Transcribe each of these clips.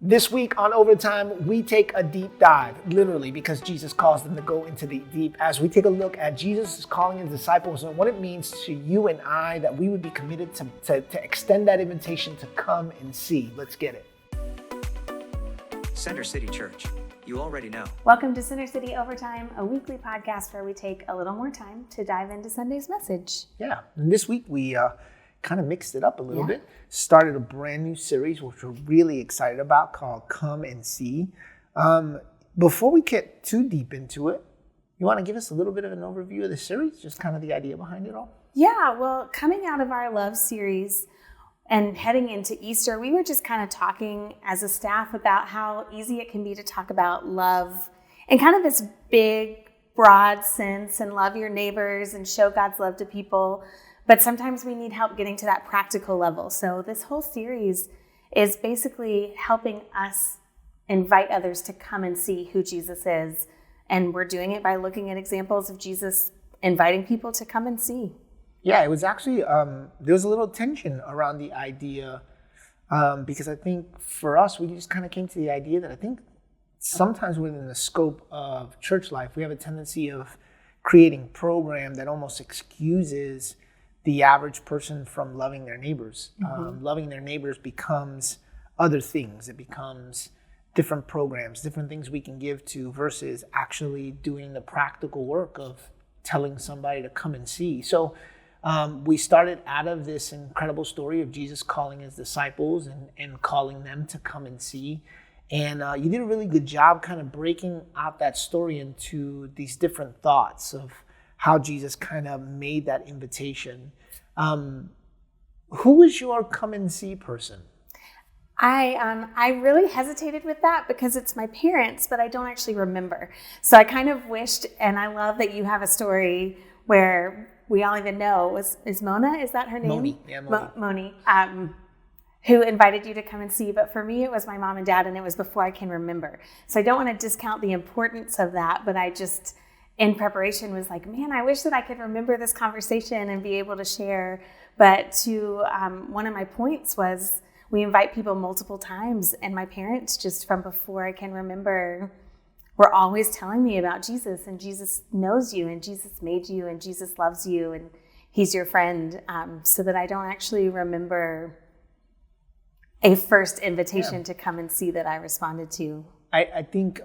This week on Overtime, we take a deep dive, literally, because Jesus calls them to go into the deep, as we take a look at Jesus' calling his disciples and what it means to you and I that we would be committed to extend that invitation to come and see. Let's get it. CenterCity.Church. You already know. Welcome to Center City Overtime, a weekly podcast where we take a little more time to dive into Sunday's message. Yeah, and this week we kind of mixed it up a little bit. Started a brand new series, which we're really excited about, called Come and See. Before we get too deep into it, you want to give us a little bit of an overview of the series, just kind of the idea behind it all? Yeah, well, coming out of our love series and heading into Easter, we were just kind of talking as a staff about how easy it can be to talk about love in kind of this big, broad sense, and love your neighbors and show God's love to people. But sometimes we need help getting to that practical level. So this whole series is basically helping us invite others to come and see who Jesus is. And we're doing it by looking at examples of Jesus inviting people to come and see. Yeah, it was actually, there was a little tension around the idea because I think for us, we just kind of came to the idea that I think sometimes within the scope of church life, we have a tendency of creating program that almost excuses the average person from loving their neighbors. Loving their neighbors becomes other things. It becomes different programs, different things we can give to versus actually doing the practical work of telling somebody to come and see. So we started out of this incredible story of Jesus calling his disciples and calling them to come and see. And you did a really good job kind of breaking out that story into these different thoughts of how Jesus kind of made that invitation. Who was your come and see person? I really hesitated with that because it's my parents, but I don't actually remember. So I kind of wished, and I love that you have a story where we all even know, is Mona, is that her name? Moni, yeah, Moni. Moni, who invited you to come and see. But for me, it was my mom and dad, and it was before I can remember. So I don't want to discount the importance of that, but I just, in preparation, was like, man, I wish that I could remember this conversation and be able to share. But to one of my points was we invite people multiple times, and my parents, just from before I can remember, were always telling me about Jesus, and Jesus knows you, and Jesus made you, and Jesus loves you, and he's your friend, so that I don't actually remember a first invitation to come and see that I responded to. I think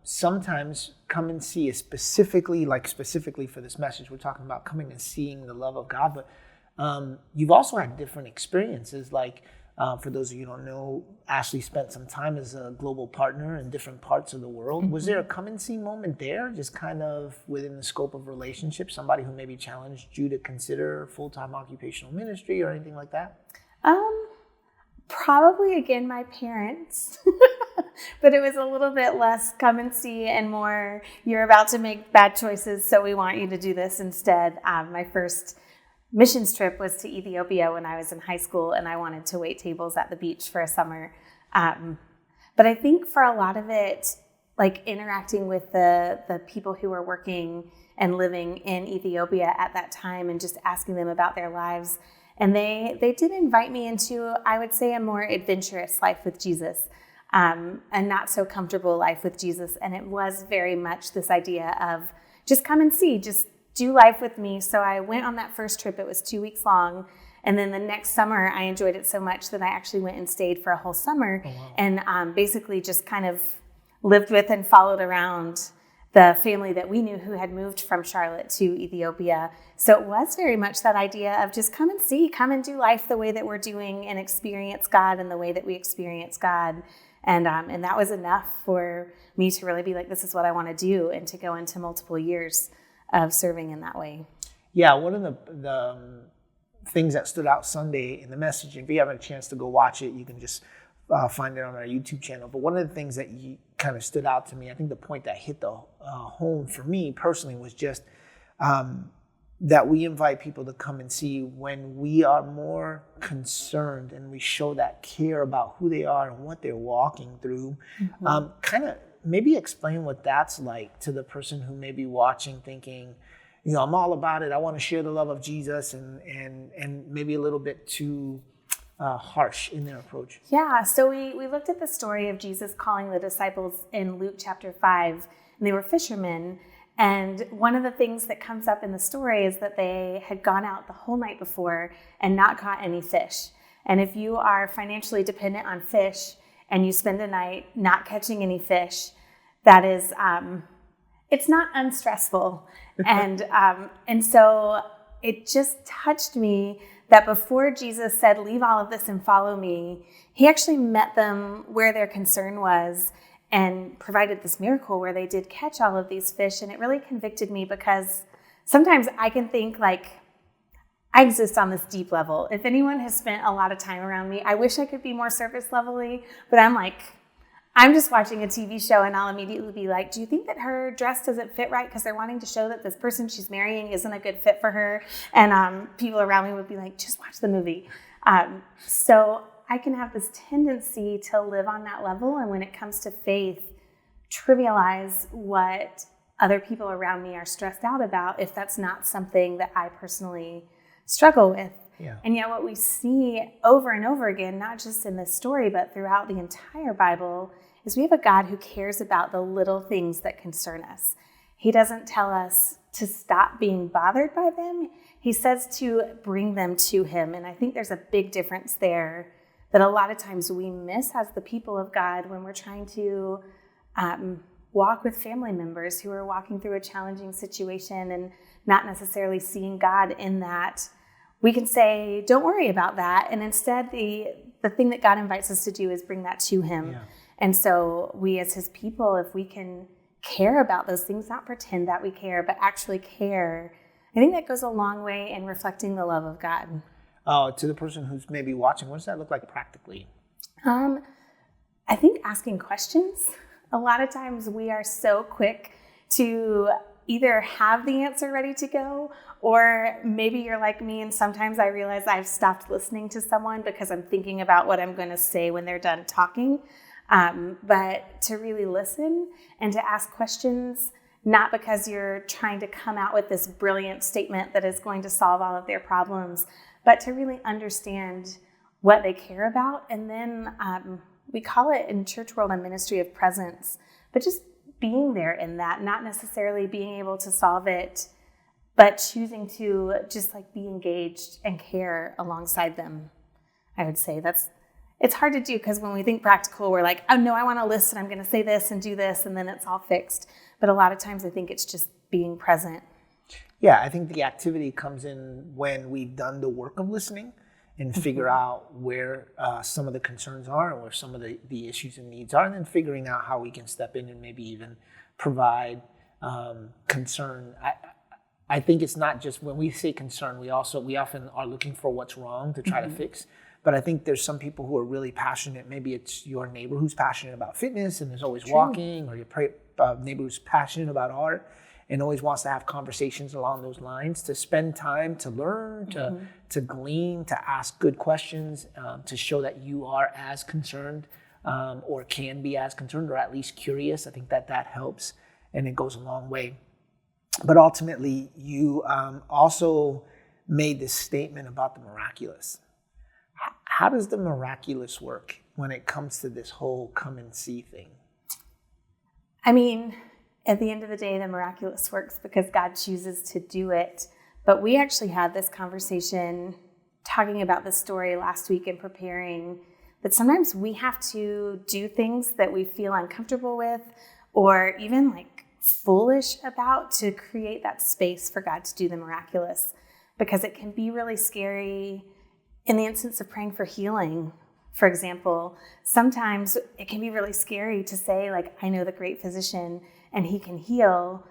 sometimes come and see is specifically for this message, we're talking about coming and seeing the love of God, but you've also had different experiences. Like for those of you who don't know, Ashley spent some time as a global partner in different parts of the world. Mm-hmm. Was there a come and see moment there, just kind of within the scope of relationships, somebody who maybe challenged you to consider full-time occupational ministry or anything like that? Probably, again, my parents, but it was a little bit less come and see and more, you're about to make bad choices, so we want you to do this instead. My first missions trip was to Ethiopia when I was in high school, and I wanted to wait tables at the beach for a summer. But I think for a lot of it, like interacting with the people who were working and living in Ethiopia at that time and just asking them about their lives. And they did invite me into, I would say, a more adventurous life with Jesus, a not so comfortable life with Jesus. And it was very much this idea of just come and see, just do life with me. So I went on that first trip. It was 2 weeks long. And then the next summer, I enjoyed it so much that I actually went and stayed for a whole summer. Oh, wow. And basically just kind of lived with and followed around the family that we knew who had moved from Charlotte to Ethiopia. So it was very much that idea of just come and see, come and do life the way that we're doing and experience God in the way that we experience God. And that was enough for me to really be like, this is what I want to do, and to go into multiple years of serving in that way. Yeah, one of the things that stood out Sunday in the message, if you haven't a chance to go watch it, you can just find it on our YouTube channel. But one of the things that kind of stood out to me, I think the point that hit the home for me personally was just that we invite people to come and see when we are more concerned and we show that care about who they are and what they're walking through. Mm-hmm. Kind of maybe explain what that's like to the person who may be watching thinking, you know, I'm all about it. I want to share the love of Jesus and maybe a little bit too harsh in their approach. Yeah, so we looked at the story of Jesus calling the disciples in Luke chapter 5, and they were fishermen. And one of the things that comes up in the story is that they had gone out the whole night before and not caught any fish. And if you are financially dependent on fish and you spend a night not catching any fish, that is, it's not unstressful. And so it just touched me that before Jesus said, leave all of this and follow me, he actually met them where their concern was and provided this miracle where they did catch all of these fish. And it really convicted me because sometimes I can think like, I exist on this deep level. If anyone has spent a lot of time around me, I wish I could be more surface level-y, but I'm just watching a TV show and I'll immediately be like, do you think that her dress doesn't fit right because they're wanting to show that this person she's marrying isn't a good fit for her? And people around me would be like, just watch the movie. So I can have this tendency to live on that level. And when it comes to faith, trivialize what other people around me are stressed out about if that's not something that I personally struggle with. Yeah. And yet what we see over and over again, not just in this story, but throughout the entire Bible, is we have a God who cares about the little things that concern us. He doesn't tell us to stop being bothered by them. He says to bring them to him. And I think there's a big difference there that a lot of times we miss as the people of God when we're trying to walk with family members who are walking through a challenging situation and not necessarily seeing God in that. We can say, don't worry about that. And instead, the thing that God invites us to do is bring that to him. Yeah. And so we as his people, if we can care about those things, not pretend that we care, but actually care, I think that goes a long way in reflecting the love of God. To the person who's maybe watching, what does that look like practically? I think asking questions. A lot of times we are so quick to either have the answer ready to go, or maybe you're like me and sometimes I realize I've stopped listening to someone because I'm thinking about what I'm going to say when they're done talking. But to really listen and to ask questions, not because you're trying to come out with this brilliant statement that is going to solve all of their problems, but to really understand what they care about. And then we call it in church world a ministry of presence, but just being there in that, not necessarily being able to solve it, but choosing to just be engaged and care alongside them. I would say it's hard to do because when we think practical, we're like, oh no, I want to listen. I'm going to say this and do this, and then it's all fixed. But a lot of times I think it's just being present. Yeah, I think the activity comes in when we've done the work of listening and figure out where some of the concerns are and where some of the issues and needs are, and then figuring out how we can step in and maybe even provide concern. I think it's not just when we say concern, we often are looking for what's wrong to try to fix. But I think there's some people who are really passionate. Maybe it's your neighbor who's passionate about fitness and is always walking, or your neighbor who's passionate about art and always wants to have conversations along those lines, to spend time to learn, to glean, to ask good questions, to show that you are as concerned or can be as concerned or at least curious. I think that helps, and it goes a long way. But ultimately, you also made this statement about the miraculous. How does the miraculous work when it comes to this whole come and see thing? I mean, at the end of the day, the miraculous works because God chooses to do it. But we actually had this conversation talking about this story last week and preparing that sometimes we have to do things that we feel uncomfortable with or even foolish about to create that space for God to do the miraculous, because it can be really scary. In the instance of praying for healing, for example, sometimes it can be really scary to say, I know the great physician and he can heal,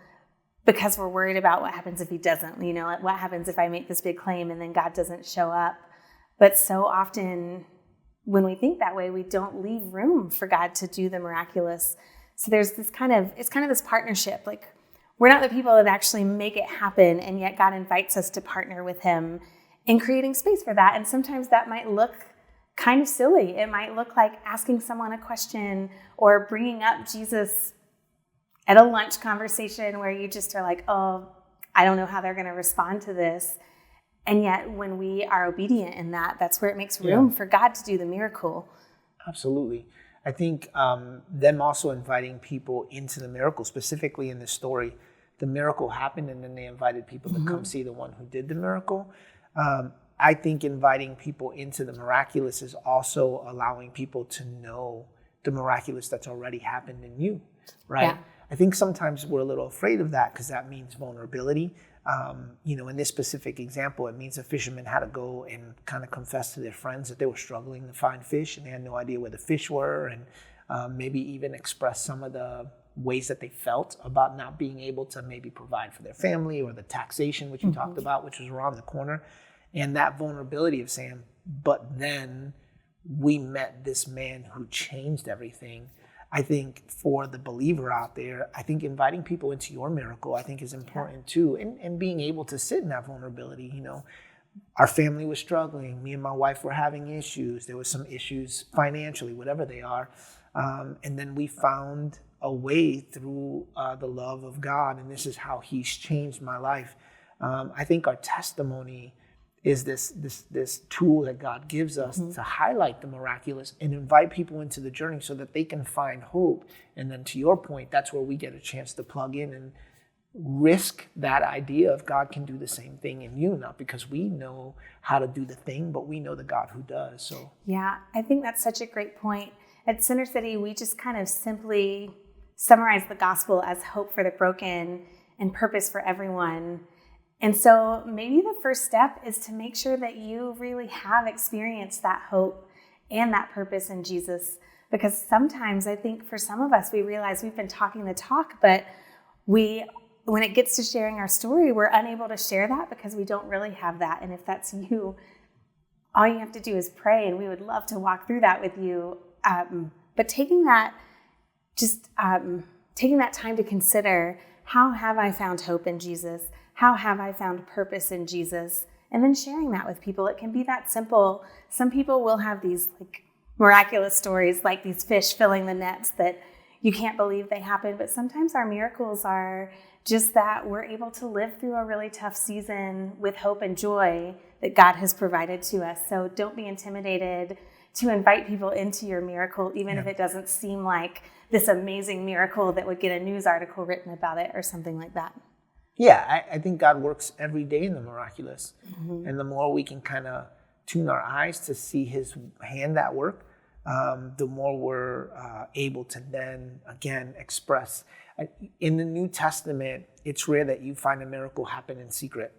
because we're worried about what happens if he doesn't, what happens if I make this big claim and then God doesn't show up. But so often when we think that way, we don't leave room for God to do the miraculous. So there's this it's this partnership. We're not the people that actually make it happen, and yet God invites us to partner with him in creating space for that. And sometimes that might look kind of silly. It might look like asking someone a question or bringing up Jesus at a lunch conversation where you just are like, oh, I don't know how they're going to respond to this. And yet when we are obedient in that, that's where it makes room for God to do the miracle. Absolutely. I think them also inviting people into the miracle, specifically in this story, the miracle happened and then they invited people to come see the one who did the miracle. I think inviting people into the miraculous is also allowing people to know the miraculous that's already happened in you, right? Yeah. I think sometimes we're a little afraid of that because that means vulnerability. In this specific example, it means the fishermen had to go and kind of confess to their friends that they were struggling to find fish and they had no idea where the fish were, and maybe even express some of the ways that they felt about not being able to maybe provide for their family, or the taxation, which you talked about, which was around the corner. And that vulnerability of saying, but then we met this man who changed everything. I think for the believer out there, I think inviting people into your miracle, I think is important too. And being able to sit in that vulnerability. Our family was struggling. Me and my wife were having issues. There was some issues financially, whatever they are. And then we found a way through the love of God. And this is how he's changed my life. I think our testimony is this tool that God gives us to highlight the miraculous and invite people into the journey so that they can find hope. And then to your point, that's where we get a chance to plug in and risk that idea of God can do the same thing in you, not because we know how to do the thing, but we know the God who does. So yeah, I think that's such a great point. At Center City, we just kind of simply summarize the gospel as hope for the broken and purpose for everyone. And so maybe the first step is to make sure that you really have experienced that hope and that purpose in Jesus. Because sometimes I think for some of us, we realize we've been talking the talk, but when it gets to sharing our story, we're unable to share that because we don't really have that. And if that's you, all you have to do is pray, and we would love to walk through that with you. But taking that time to consider, how have I found hope in Jesus? How have I found purpose in Jesus? And then sharing that with people. It can be that simple. Some people will have these miraculous stories, like these fish filling the nets that you can't believe they happened. But sometimes our miracles are just that we're able to live through a really tough season with hope and joy that God has provided to us. So don't be intimidated to invite people into your miracle, even if it doesn't seem like this amazing miracle that would get a news article written about it or something like that. Yeah, I think God works every day in the miraculous. And the more we can kind of tune our eyes to see his hand at work, the more we're able to then, again, express. In the New Testament, it's rare that you find a miracle happen in secret.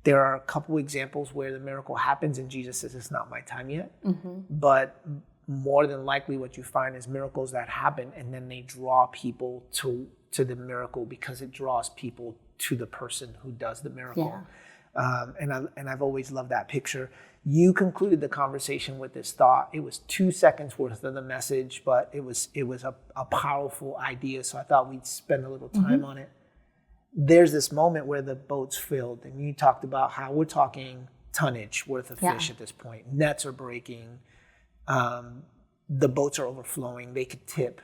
There are a couple examples where the miracle happens and Jesus says, it's not my time yet. But more than likely what you find is miracles that happen and then they draw people to the miracle because it draws people to the person who does the miracle. And I've always loved that picture. You concluded the conversation with this thought. It was 2 seconds worth of the message, but it was a powerful idea. So I thought we'd spend a little time on it. There's this moment where the boat's filled, and you talked about how we're talking tonnage worth of fish at this point. Nets are breaking. The boats are overflowing. They could tip.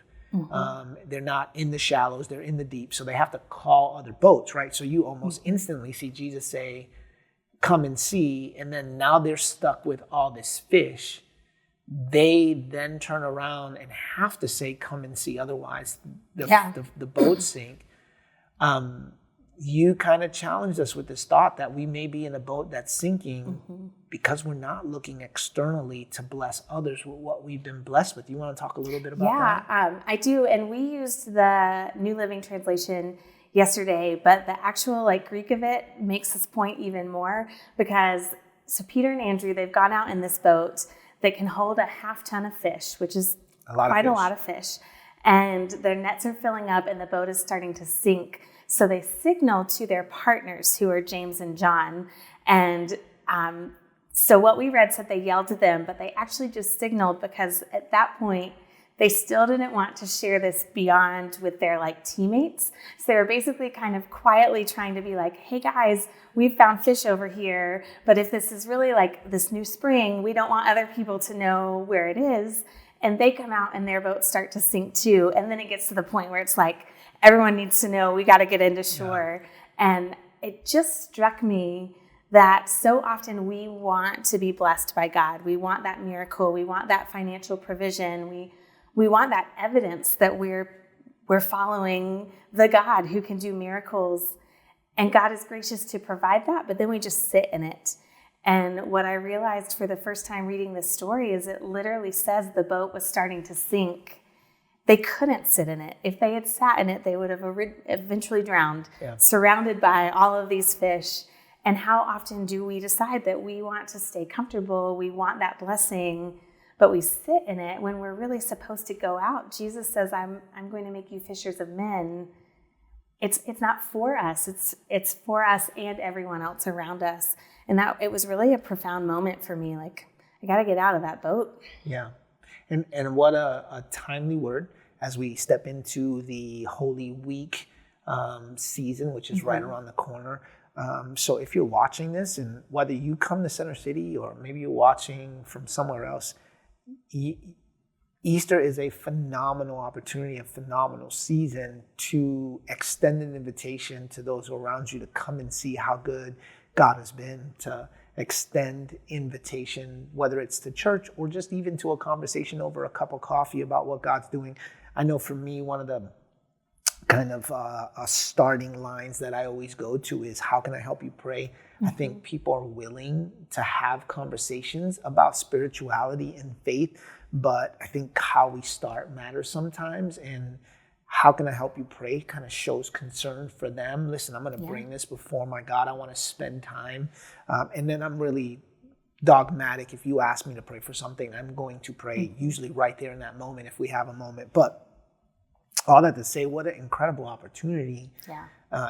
They're not in the shallows, they're in the deep. So they have to call other boats, right? So you almost instantly see Jesus say, come and see. And then now they're stuck with all this fish. They then turn around and have to say, come and see. Otherwise, the boats sink. You kind of challenged us with this thought that we may be in a boat that's sinking because we're not looking externally to bless others with what we've been blessed with. You want to talk a little bit about that? Yeah, I do. And we used the New Living Translation yesterday, but the actual Greek of it makes this point even more because so Peter and Andrew, they've gone out in this boat that can hold a half ton of fish, which is quite a lot of fish. And their nets are filling up and the boat is starting to sink. So they signal to their partners, who are James and John. And so what we read said they yelled to them, but they actually just signaled because at that point, they still didn't want to share this beyond with their teammates. So they were basically kind of quietly trying to be like, hey guys, we've found fish over here. But if this is really this new spring, we don't want other people to know where it is. And they come out and their boats start to sink too. And then it gets to the point where it's everyone needs to know we got to get into shore. And it just struck me that so often we want to be blessed by God. We want that miracle. We want that financial provision. We want that evidence that we're following the God who can do miracles. And God is gracious to provide that, but then we just sit in it. And what I realized for the first time reading this story is it literally says the boat was starting to sink. They couldn't sit in it. If they had sat in it, they would have eventually drowned, surrounded by all of these fish. And how often do we decide that we want to stay comfortable, we want that blessing, but we sit in it when we're really supposed to go out? Jesus says, I'm going to make you fishers of men. It's not for us. It's for us and everyone else around us. And that it was really a profound moment for me. Like, I got to get out of that boat. Yeah. And what a timely word as we step into the Holy Week season, which is right around the corner. So if you're watching this, and whether you come to Center City or maybe you're watching from somewhere else, Easter is a phenomenal opportunity, a phenomenal season to extend an invitation to those around you to come and see how good God has been, to extend invitation, whether it's to church or just even to a conversation over a cup of coffee about what God's doing. I know for me, one of the kind of starting lines that I always go to is, how can I help you pray? I think people are willing to have conversations about spirituality and faith, but I think how we start matters sometimes. And how can I help you pray kind of shows concern for them. Listen, I'm going to bring this before my God. I want to spend time. And then I'm really dogmatic. If you ask me to pray for something, I'm going to pray, usually right there in that moment if we have a moment. But all that to say, what an incredible opportunity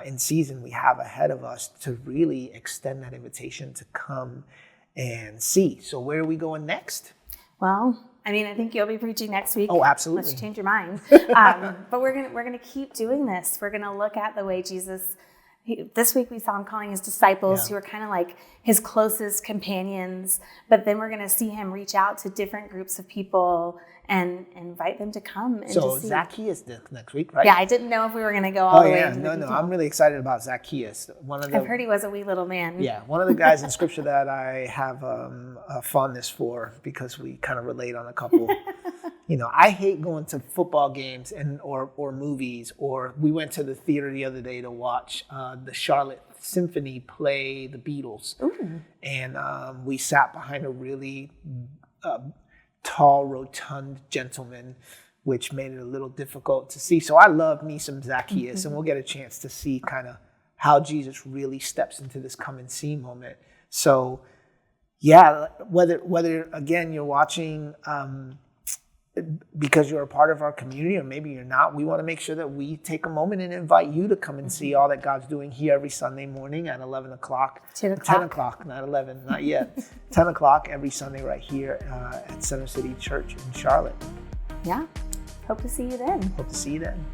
in season we have ahead of us to really extend that invitation to come and see. So where are we going next? Well, I mean, I think you'll be preaching next week. Oh, absolutely. Let's change your mind. But we're gonna keep doing this. We're gonna look at the way Jesus. This week we saw him calling his disciples, who are kind of like his closest companions. But then we're gonna see him reach out to different groups of people and invite them to come. And So to see. Zacchaeus next week, right? Yeah, I didn't know if we were gonna go all the way into the No, detail. I'm really excited about Zacchaeus. I've heard he was a wee little man. Yeah, one of the guys in Scripture that I have a fondness for, because we kind of relate on a couple. I hate going to football games or movies. Or we went to the theater the other day to watch the Charlotte Symphony play the Beatles. Ooh. And we sat behind a really tall, rotund gentleman, which made it a little difficult to see. So I love me some Zacchaeus, and we'll get a chance to see kind of how Jesus really steps into this come and see moment. So, yeah, whether again you're watching because you're a part of our community, or maybe you're not, we want to make sure that we take a moment and invite you to come and see all that God's doing here every Sunday morning at 11 o'clock. 10 o'clock. 10 o'clock, not 11, not yet. 10 o'clock every Sunday right here at CenterCity.Church in Charlotte. Yeah. Hope to see you then. Hope to see you then.